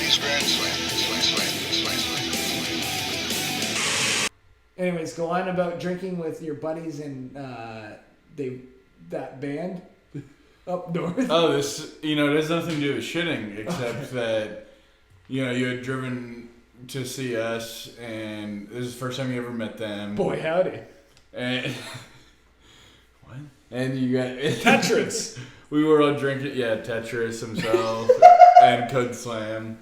Ladies, grand slam. Anyways, go on about drinking with your buddies in that band up north. Oh, this, it has nothing to do with shitting, except that, you had driven to see us, and this is the first time you ever met them. Boy, howdy. And what? And you got Tetris. We were all drinking, Tetris himself and Code Slam.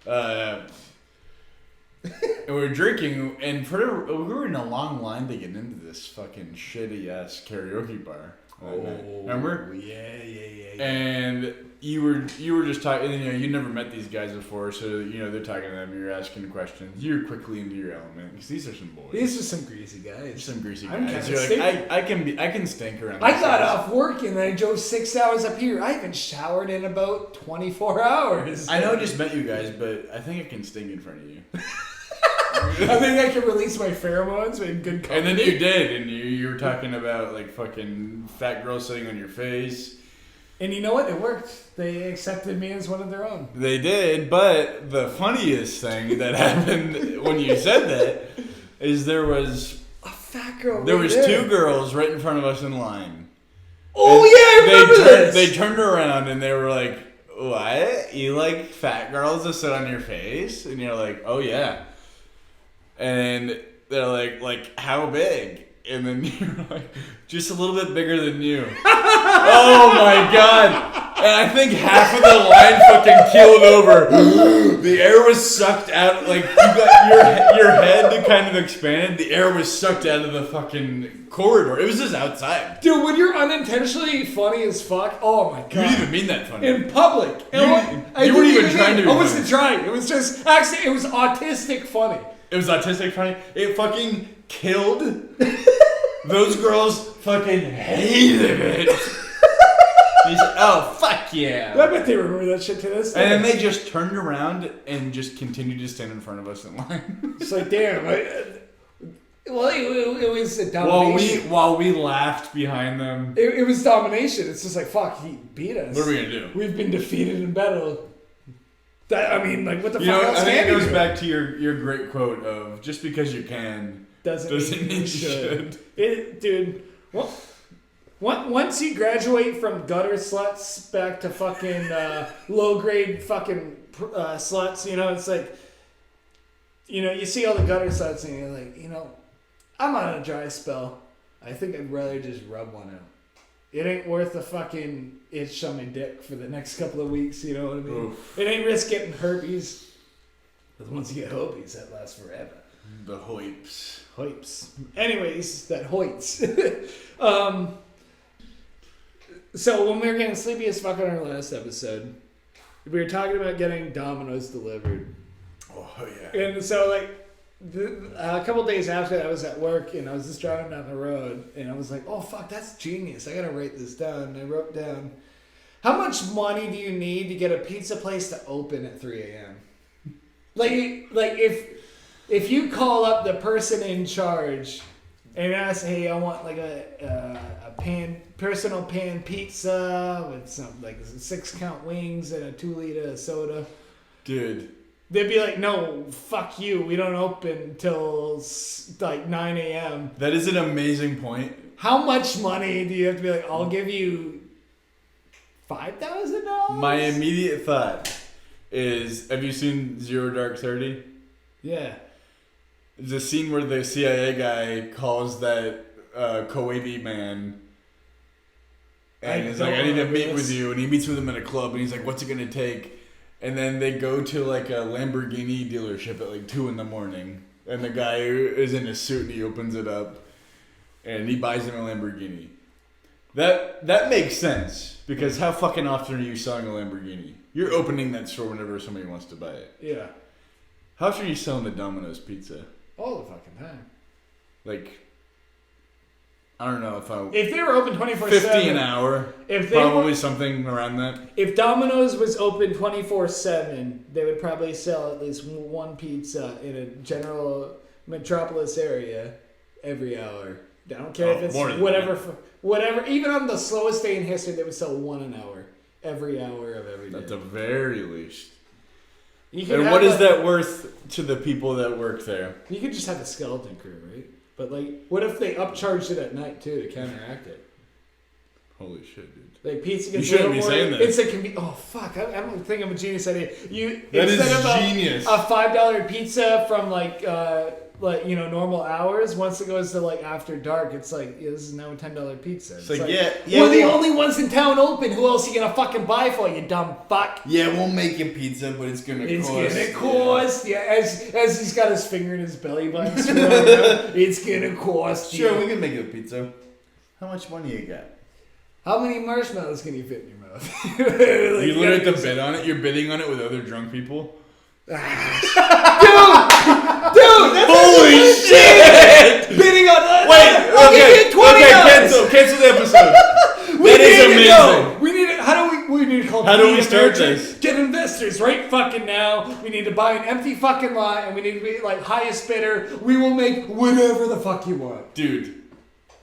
And we were drinking, and we were in a long line to get into this fucking shitty ass karaoke bar. Remember? Yeah. And you were just talking, and you never met these guys before, so they're talking to them. You're asking questions. You're quickly into your element because these are some boys. These are some greasy guys. You're like, I can stink around. I got off work and I drove 6 hours up here. I haven't showered in about 24 hours. I know I just met you guys, but I think I can stink in front of you. I think I can release my pheromones in good company. And then you did, and you were talking about like fucking fat girls sitting on your face. And you know what? It worked. They accepted me as one of their own. They did, but the funniest thing that happened when you said that is there was a fat girl. There was two girls right in front of us in line. Oh yeah, I remember this. They turned around and they were like, "What? You like fat girls to sit on your face?" And you're like, "Oh yeah." And they're like, how big? And then you're like, just a little bit bigger than you. Oh my god. And I think half of the line fucking keeled over. The air was sucked out. Like, you got your head kind of expanded. The air was sucked out of the fucking corridor. It was just outside. Dude, when you're unintentionally funny as fuck, oh my god. You didn't even mean that funny. In public. You weren't even trying to be funny. I wasn't trying. It was just, actually, it was autistic funny. It was autistic funny. It fucking killed. Those girls fucking hated it. He's like, oh, fuck yeah. I bet they remember that shit to this day. And then they just turned around and just continued to stand in front of us in line. It's like, damn. It was a domination. While we laughed behind them. It was domination. It's just like, fuck, he beat us. What are we going to do? We've been defeated in battle. What the fuck else I think can it goes do? back to your great quote of, just because you can doesn't mean you should. Dude, well, once you graduate from gutter sluts back to fucking low-grade fucking sluts, it's like, you see all the gutter sluts and you're like, I'm on a dry spell. I think I'd rather just rub one out. It ain't worth the fucking itch on my dick for the next couple of weeks, you know what I mean? Oof. It ain't risk getting herpes. Because once you get herpes, that lasts forever. The hoips. Anyways, that hoits. So when we were getting sleepy as fuck on our last episode, we were talking about getting Domino's delivered. Oh, yeah. And so, a couple days after that, I was at work and I was just driving down the road and I was like, oh fuck, that's genius. I gotta write this down. And I wrote down, how much money do you need to get a pizza place to open at 3 a.m.? If you call up the person in charge and ask, hey, I want a personal pan pizza with some 6-count wings and a 2-liter soda. Dude. They'd be like, no, fuck you. We don't open till 9 a.m. That is an amazing point. How much money do you have to be like, I'll give you $5,000? My immediate thought is, have you seen Zero Dark 30? Yeah. The scene where the CIA guy calls that Kowebi man and he's like, I need to meet with you. And he meets with him at a club and he's like, what's it going to take? And then they go to a Lamborghini dealership at 2 a.m. And the guy is in a suit and he opens it up and he buys him a Lamborghini. That makes sense because how fucking often are you selling a Lamborghini? You're opening that store whenever somebody wants to buy it. Yeah. How often are you selling the Domino's pizza? All the fucking time. I don't know if they were open 24/7. 50 an hour. Probably something around that. If Domino's was open 24/7, they would probably sell at least one pizza in a general metropolis area every hour. I don't care if it's whatever. Even on the slowest day in history, they would sell one an hour every hour of every day. At the very least. And what is that worth to the people that work there? You could just have a skeleton crew, right? But like, what if they upcharged it at night too to counteract it? Holy shit, dude! Like pizza gets you shouldn't be saying that. It's a oh fuck! I'm thinking of a genius idea. That is genius. A $5 pizza from like normal hours. Once it goes to like after dark, it's like this is now a $10 pizza. It's like we're the only ones in town open. Who else are you gonna fucking buy for, you dumb fuck? Yeah, we'll make you pizza, but it's gonna cost. Yeah, as he's got his finger in his belly button. It's gonna cost. Sure, we can make you a pizza. How much money you got? How many marshmallows can you fit in your mouth? You literally have to bid on it. You're bidding on it with other drunk people. Dude, that's holy shit! Bidding on. Wait, cancel the episode. That is amazing. We need it. How do we start this? Get investors right fucking now. We need to buy an empty fucking lot, and we need to be like highest bidder. We will make whatever the fuck you want, dude.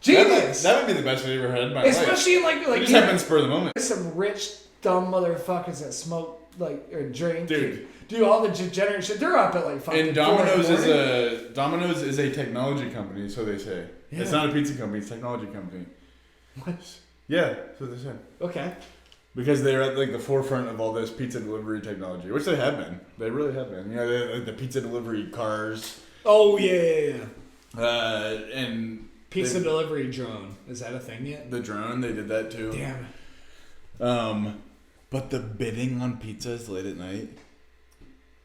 Genius. That would be the best I've ever had in my life. Especially in like it just happened spur of the moment. There's some rich dumb motherfuckers that smoke or drink. Dude. Do all the degenerate shit. They're up at like fucking. And Domino's is a technology company, so they say. Yeah. It's not a pizza company; it's a technology company. What? Yeah, that's what they say. Okay. Because they're at like the forefront of all this pizza delivery technology, which they have been. They really have been. You know, they like the pizza delivery cars. Oh yeah. And pizza delivery drone, is that a thing yet? The drone, they did that too. Damn. But the bidding on pizzas late at night.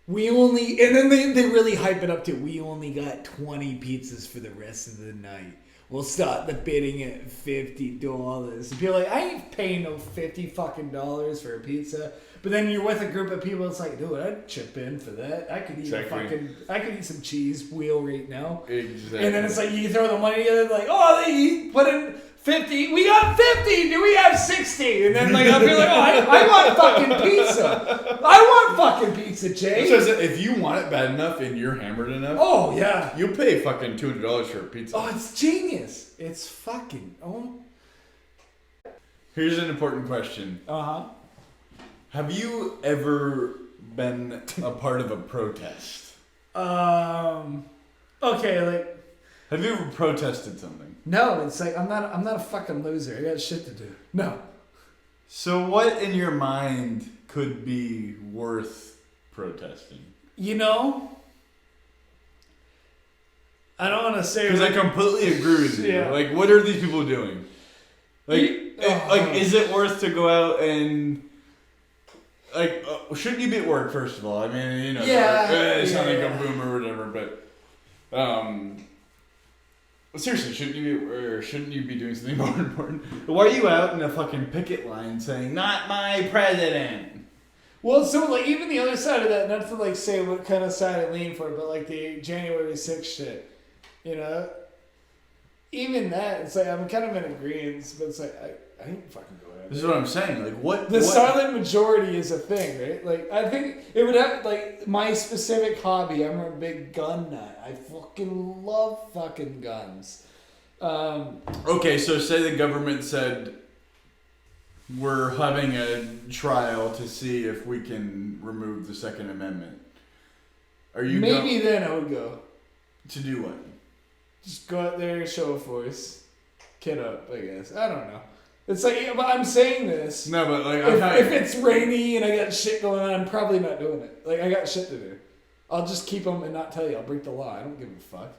And then they really hype it up to, we only got 20 pizzas for the rest of the night. We'll start the bidding at $50. And people are like, I ain't paying no $50 fucking dollars for a pizza. But then you're with a group of people, it's like, dude, I'd chip in for that. I could eat I could eat some cheese wheel right now. Exactly. And then it's like you throw the money together, like, oh, they put in 50. We got 50. Do we have 60? And then like I'll be like, oh, I want fucking pizza. I want fucking pizza, Jay. So if you want it bad enough and you're hammered enough, oh yeah, you pay fucking $200 for a pizza. Oh, it's genius. It's fucking Here's an important question. Have you ever been a part of a protest? Okay, like. Have you ever protested something? No, it's like I'm not a fucking loser. I got shit to do. No. So what in your mind could be worth protesting? You know, I don't want to say because I completely agree with you. Yeah. Like, what are these people doing? Like, is it worth to go out and like? Shouldn't you be at work first of all? I mean, you know, it's not like a boom or whatever, but seriously, shouldn't you be doing something more important? Why are you out in a fucking picket line saying, not my president? Well, so like even the other side of that, not to like say what kind of side I lean for, but like the January 6th shit, you know? Even that, it's like I'm kind of in agreement, but it's like I ain't fucking going out. This is what I'm saying. Like what silent majority is a thing, right? Like I think it would have like my specific hobby, I'm a big gun nut. I fucking love fucking guns. Okay, so say the government said we're having a trial to see if we can remove the Second Amendment. Are you then I would go. To do what? Just go out there, show a force, kid up, I guess. I don't know. It's like, but I'm saying this. No, but like, if it's rainy and I got shit going on, I'm probably not doing it. Like, I got shit to do. I'll just keep them and not tell you. I'll break the law. I don't give a fuck.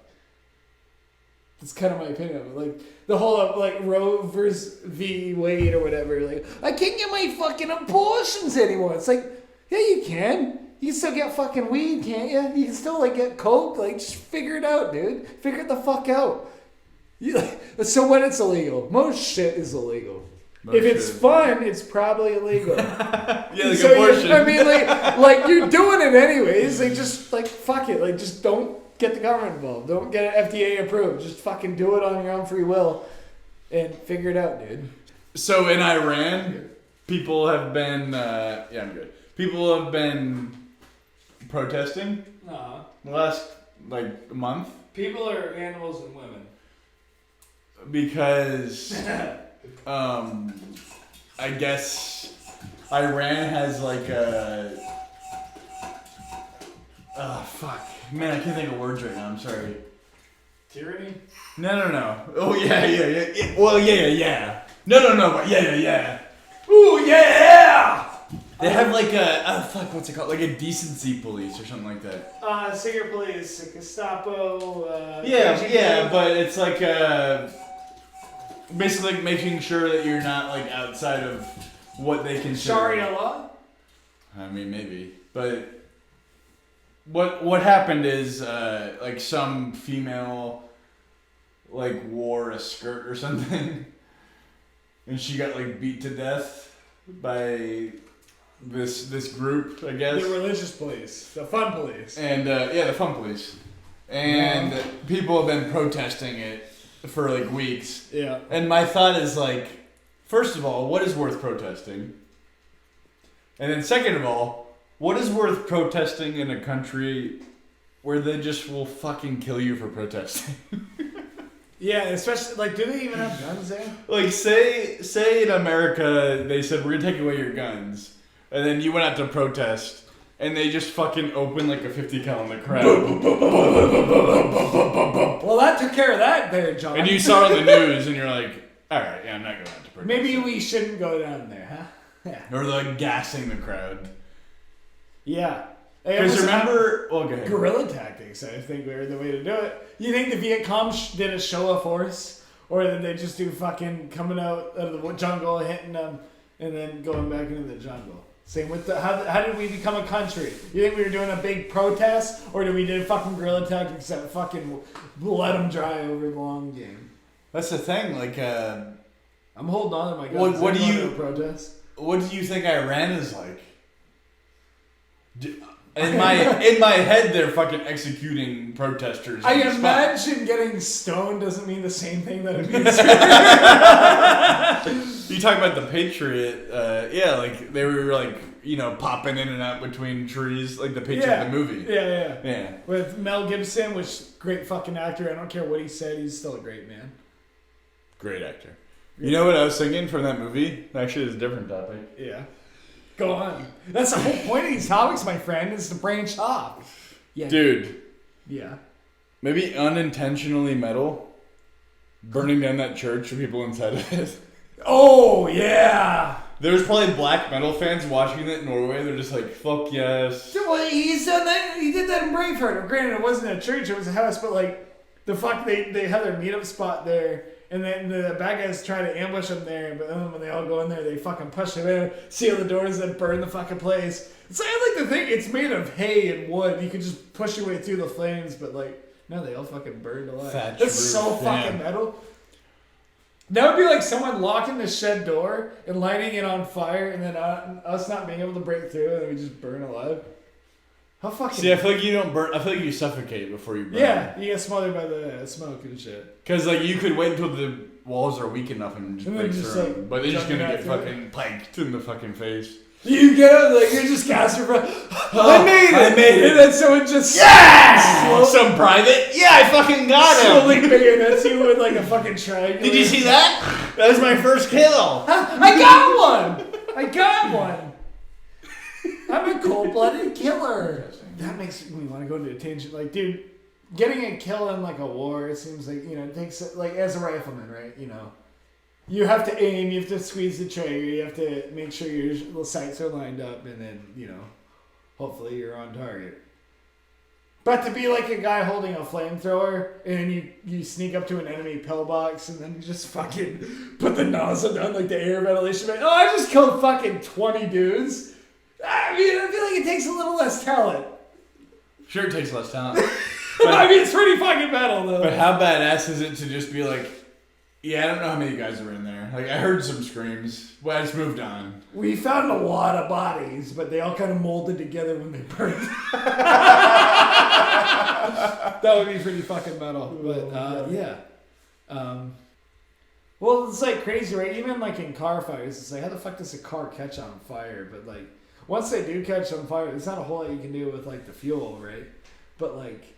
That's kind of my opinion of it. Like, the whole, like, Roe versus v. Wade or whatever. Like, I can't get my fucking abortions anymore. It's like, yeah, you can. You can still get fucking weed, can't you? You can still, like, get coke. Like, just figure it out, dude. Figure it the fuck out. So when it's illegal, most shit is illegal. If it's fun, it's probably illegal. Yeah, like abortion. I mean, like you're doing it anyways. Like, just like fuck it. Like, just don't get the government involved. Don't get it FDA approved. Just fucking do it on your own free will, and figure it out, dude. So in Iran, people have been. I'm good. People have been protesting. The last month. People are animals and women. Because, I guess Iran has fuck. Man, I can't think of words right now. I'm sorry. Tyranny? No. Oh, yeah. Well, yeah. No. But yeah. Ooh, yeah! They have like what's it called? Like a decency police or something like that. Secret police, Gestapo. Yeah, but it's like basically like making sure that you're not like outside of what they consider. Sharia law? I mean, maybe, but what happened is like some female like wore a skirt or something, and she got like beat to death by this group, I guess. The religious police, the fun police, and the fun police, and people have been protesting it for like weeks. Yeah. And my thought is like, first of all, what is worth protesting? And then second of all, what is worth protesting in a country where they just will fucking kill you for protesting? Yeah, especially, like, do they even have guns there? Like, say in America, they said, we're gonna take away your guns. And then you went out to protest, and they just fucking opened like a 50 cal in the crowd. Well, that took care of that there, John. And you saw it on the news, and you're like, alright, yeah, I'm not going out to protest. Maybe we shouldn't go down there, huh? Yeah. Or like gassing the crowd. Yeah. Because remember, well, go ahead. Guerrilla tactics, I think, were the way to do it. You think the Viet Cong did a show of force? Or did they just do fucking coming out of the jungle, hitting them, and then going back into the jungle? Same with the, how did we become a country? You think we were doing a big protest? Or did we do fucking guerrilla tactics that fucking let them dry over the long game? That's the thing, like, I'm holding on to my guns. What do you protest? What do you think Iran is like? In my head, they're fucking executing protesters. I imagine getting stoned doesn't mean the same thing that it means. You talk about the Patriot, yeah, like they were like, you know, popping in and out between trees, like the Patriot, the movie. Yeah. With Mel Gibson, which great fucking actor. I don't care what he said, he's still a great man. Great actor. You know what I was thinking from that movie? Actually, it's a different topic. Yeah. Go on. That's the whole point of these topics, my friend, is to branch off. Yeah. Dude. Yeah. Maybe unintentionally metal. Burning down that church with people inside of it. Oh, yeah. There's probably black metal fans watching it in Norway. They're just like, fuck yes. Well, he's done that. He did that in Braveheart. Granted, it wasn't a church, it was a house, but like, the fuck, they had their meetup spot there. And then the bad guys try to ambush them there, but then when they all go in there, they fucking push them in, seal the doors, and burn the fucking place. So I like to think it's made of hay and wood. You could just push your way through the flames, but like, no, they all fucking burned alive. Thatch That's roof, so fucking metal. That would be like someone locking the shed door and lighting it on fire, and then us not being able to break through, and we just burn alive. How fucking... See, I feel like you don't burn. I feel like you suffocate before you burn. Yeah, you get smothered by the smoke and shit. Because like you could wait until the walls are weak enough and just break through them. Like, but they're just gonna get fucking piked in the fucking face. You get out, like, you're just gasping for... I made it! And then someone just... Yeah! Some private? Yeah, I fucking got him! Slowly bayonets you with, like, a fucking triangle. Did you see that? That was my first kill! I got one! I'm a cold-blooded killer. That makes me want to go into a tangent. Like, dude, getting a kill in, like, a war, it seems like, you know, it takes... Like, as a rifleman, right, you know... You have to aim, you have to squeeze the trigger, you have to make sure your little sights are lined up, and then, you know, hopefully you're on target. But to be like a guy holding a flamethrower, and you sneak up to an enemy pillbox, and then you just fucking put the nozzle down like the air ventilation. Oh, I just killed fucking 20 dudes. I mean, I feel like it takes a little less talent. Sure, it takes less talent. I mean, it's pretty fucking metal, though. But how badass is it to just be like... Yeah, I don't know how many guys were in there. Like, I heard some screams. Well, I just moved on. We found a lot of bodies, but they all kind of molded together when they burned. That would be pretty fucking metal. But, yeah. Well, it's, like, crazy, right? Even, like, in car fires, it's like, how the fuck does a car catch on fire? But, like, once they do catch on fire, there's not a whole lot you can do with, like, the fuel, right? But, like...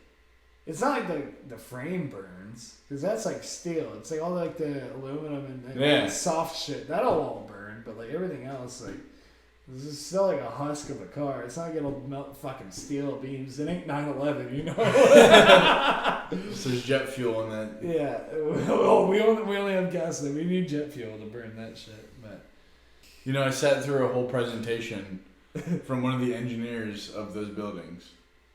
It's not like the frame burns, because that's like steel. It's like all like the aluminum and soft shit. That'll all burn, but like everything else, like This is still like a husk of a car. It's not gonna melt fucking steel beams. It ain't 9/11, you know. So there's jet fuel in that. Yeah. Oh, we only have gasoline. We need jet fuel to burn that shit. But You know, I sat through a whole presentation from one of the engineers of those buildings.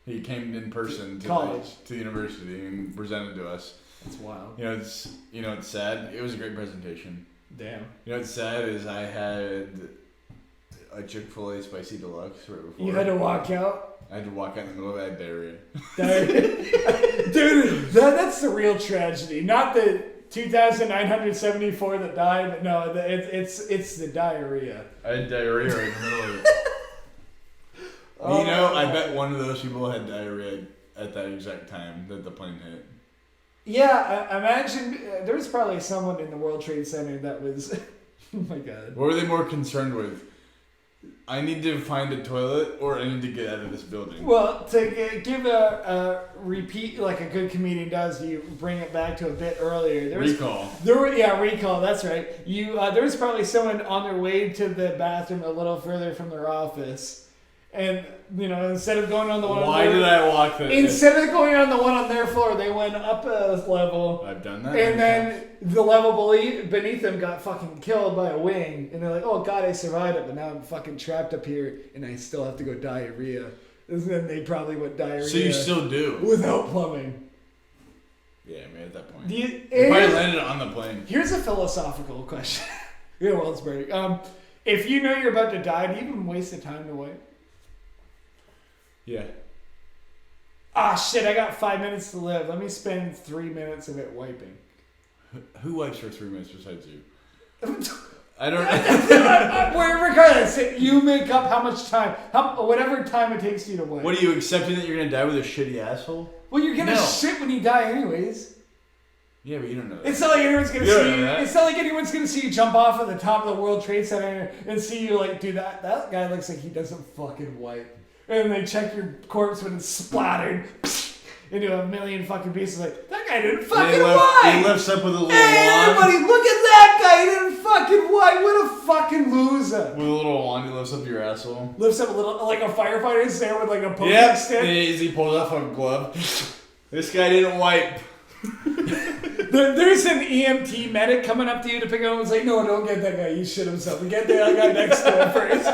He came in person to college, to the university and presented to us. That's wild. It's sad. It was a great presentation. Damn. You know what's sad is I had a Chick-fil-A spicy deluxe right before. You had to walk out? I had to walk out in the middle of that diarrhea. Dude, that's the real tragedy. Not the 2,974 that died, but no, it's the diarrhea. I had diarrhea right in the middle of it. I bet one of those people had diarrhea at that exact time that the plane hit. Yeah, I imagine there was probably someone in the World Trade Center that was... Oh my god. What were they more concerned with? I need to find a toilet or I need to get out of this building? Well, to give a repeat like a good comedian does, you bring it back to a bit earlier. Recall. Recall, that's right. There was probably someone on their way to the bathroom a little further from their office. And, instead of going on the one Why did I walk that? Instead of going on the one on their floor, they went up a level. I've done that. And then the level beneath them got fucking killed by a wing. And they're like, oh god, I survived it, but now I'm fucking trapped up here and I still have to go diarrhea. And then they probably went diarrhea. So you still do? Without plumbing. Yeah, man, at that point. You probably landed on the plane. Here's a philosophical question. Yeah, well, it's break. If you know you're about to die, do you even waste the time to wait? Yeah. Ah, shit, I got 5 minutes to live. Let me spend 3 minutes of it wiping. Who wipes for 3 minutes besides you? I don't know. Regardless, you make up how much time, whatever time it takes you to wipe. What are you accepting that you're going to die with a shitty asshole? Well, you're going to shit when you die anyways. Yeah, but you don't know that. It's not like anyone's going to see you. It's not like anyone's going to see you jump off of the top of the World Trade Center and see you like, dude, that guy looks like he doesn't fucking wipe. And they check your corpse when it's splattered into a million fucking pieces. Like, that guy didn't fucking wipe! He lifts up with a little hey, wand. everybody, look at that guy! He didn't fucking wipe! What a fucking loser! With a little wand, he lifts up your asshole. Lifts up a little, like a firefighter's there with like a poking stick. Yeah, he pulls off a glove. This guy didn't wipe. There's an EMT medic coming up to you to pick up and say, no, don't get that guy. He shit himself. Get the other guy next to him first.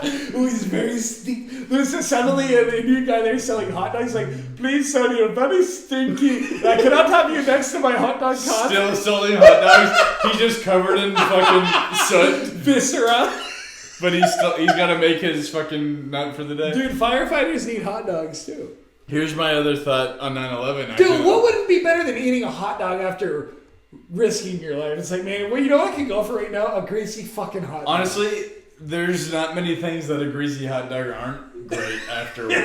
Oh, he's very stinky. There's suddenly an Indian guy there selling hot dogs. Like, please, son, you're very stinky. I cannot have you next to my hot dog cart. Still selling hot dogs. He's just covered in fucking soot, viscera. But he's got to make his fucking nut for the day. Dude, firefighters need hot dogs too. Here's my other thought on 9/11. Dude, what would be better than eating a hot dog after risking your life? It's like, man, well, you know what I can go for right now? A greasy fucking hot dog. Honestly, there's not many things that a greasy hot dog aren't great afterwards.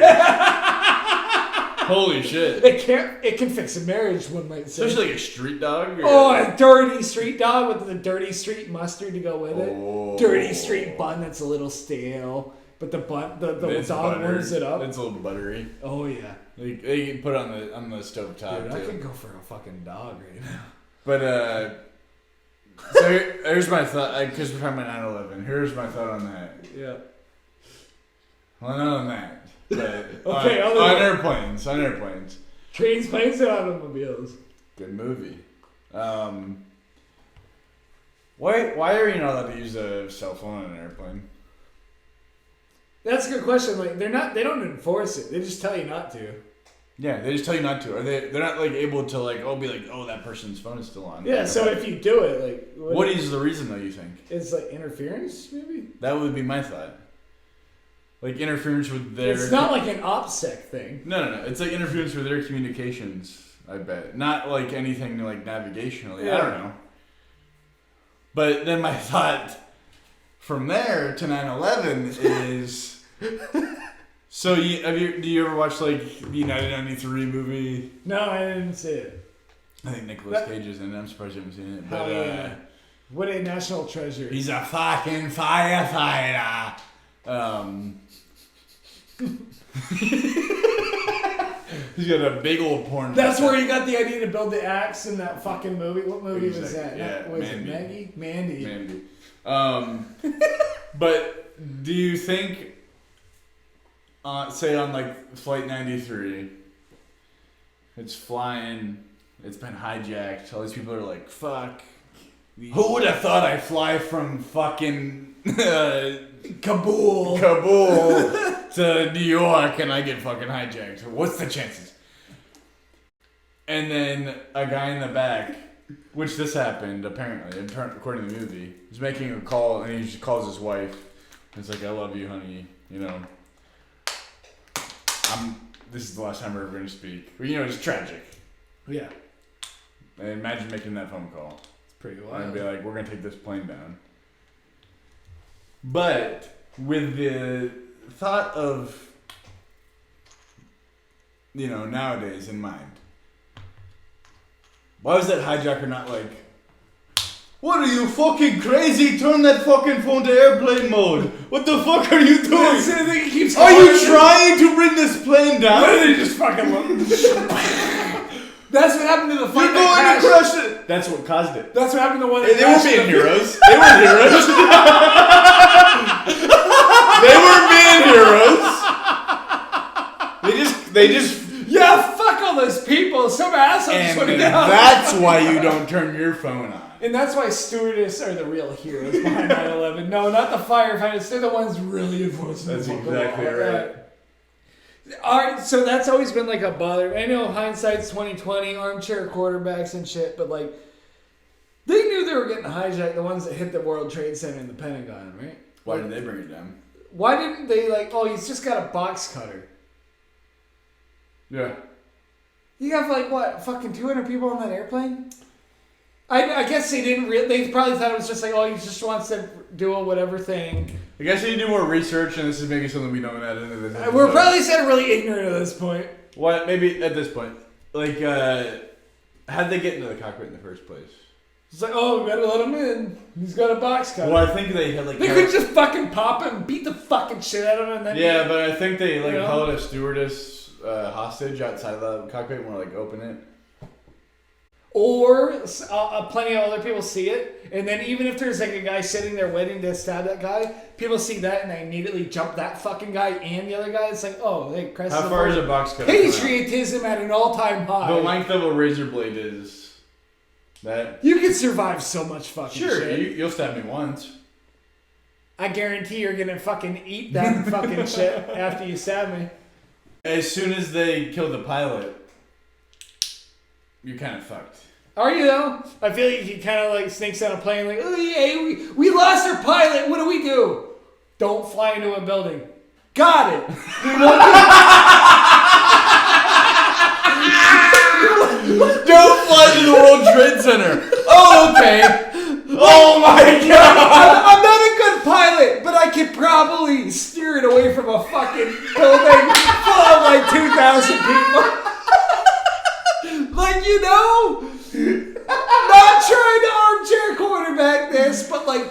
Holy shit. It can fix a marriage, one might say. Especially like a street dog. A dirty street dog with the dirty street mustard to go with it. Oh. Dirty street bun that's a little stale. But the dog warms it up. It's a little buttery. Oh yeah. You can put it on the stove top. Dude, too. I could go for a fucking dog right now. But so here's my thought, because we're talking about 9/11. Here's my thought on that. Yeah. Well, not on that. But okay, on airplanes. On airplanes. Trains, planes, and automobiles. Good movie. Why are you not allowed to use a cell phone on an airplane? That's a good question. Like they don't enforce it. They just tell you not to. Yeah, they just tell you not to. Or they're not like able to be like, oh, that person's phone is still on. Yeah, so if you do it, like what is the reason though, you think? It's like interference, maybe? That would be my thought. Like interference with their... It's not like an OPSEC thing. No. It's like interference with their communications, I bet. Not like anything like navigationally. Yeah. I don't know. But then my thought from there to 9/11 is... So do you ever watch like the United 93 movie? No, I didn't see it. I think Nicolas Cage is in it. I'm surprised you haven't seen it. But yeah. What a national treasure. He's a fucking firefighter. He's got a big old porn. That's where you got the idea to build the axe in that fucking movie. What movie was that? Yeah, Was it Maggie? Mandy. But do you think, say on like Flight 93, it's flying, it's been hijacked, all these people are like, fuck, who would have thought I'd fly from fucking Kabul to New York and I get fucking hijacked? What's the chances? And then a guy in the back, which this happened apparently, according to the movie, is making a call and he calls his wife. He's like, I love you, honey. You know, this is the last time we're ever going to speak. You know, it's tragic. Yeah. And imagine making that phone call. It's pretty wild. And be like, we're going to take this plane down. But with the thought of, you know, nowadays in mind, why was that hijacker not like, what are you fucking crazy? Turn that fucking phone to airplane mode. What the fuck are you doing? That's the thing, he keeps are you trying to bring this plane down? Why did he just fucking look? That's what happened to the flight. You're going to crush it. That's what caused it. That's what happened to one that They weren't being heroes. They weren't heroes. They just yeah, fuck all those people. Some asshole just went down. That's why you don't turn your phone on. And that's why stewardess are the real heroes behind 9/11. No, not the firefighters. They're the ones really enforcing That's the exactly law. right. Alright, so that's always been like a bother. I know hindsight's 20/20, armchair quarterbacks and shit, but like they knew they were getting hijacked. The ones that hit the World Trade Center and the Pentagon, right? Why did they bring it down? Why didn't they like? Oh, he's just got a box cutter. Yeah. You got like what, fucking 200 people on that airplane? I guess they didn't. They probably thought it was just like, oh, he just wants to do a whatever thing. I guess you need to do more research, and this is maybe something we don't add into this. We're probably sounding really ignorant at this point. What? Maybe at this point, like, how'd they get into the cockpit in the first place? It's like, oh, we better let him in. He's got a box cutter. Well, I think they had like. They could just fucking pop him and beat the fucking shit out of him, and then. Yeah, but I think they like held a stewardess hostage outside of the cockpit and were like, open it. Or plenty of other people see it, and then even if there's like a guy sitting there waiting to stab that guy, people see that and they immediately jump that fucking guy and the other guy. It's like, oh, hey, Christ. How far is a box cutter? Patriotism at an all-time high. The length of a razor blade is that. You can survive so much fucking shit. Sure, you'll stab me once. I guarantee you're gonna fucking eat that fucking shit after you stab me. As soon as they kill the pilot, you're kind of fucked. Are you though? I feel like he kind of like sneaks on a plane like, oh yeah, we lost our pilot. What do? Don't fly into a building. Got it. Don't fly to the World Trade Center. Oh, okay. Oh my god. I'm not a good pilot, but I could probably steer it away from a fucking building full of like 2,000 people. Like, you know, not trying to armchair quarterback this, but like,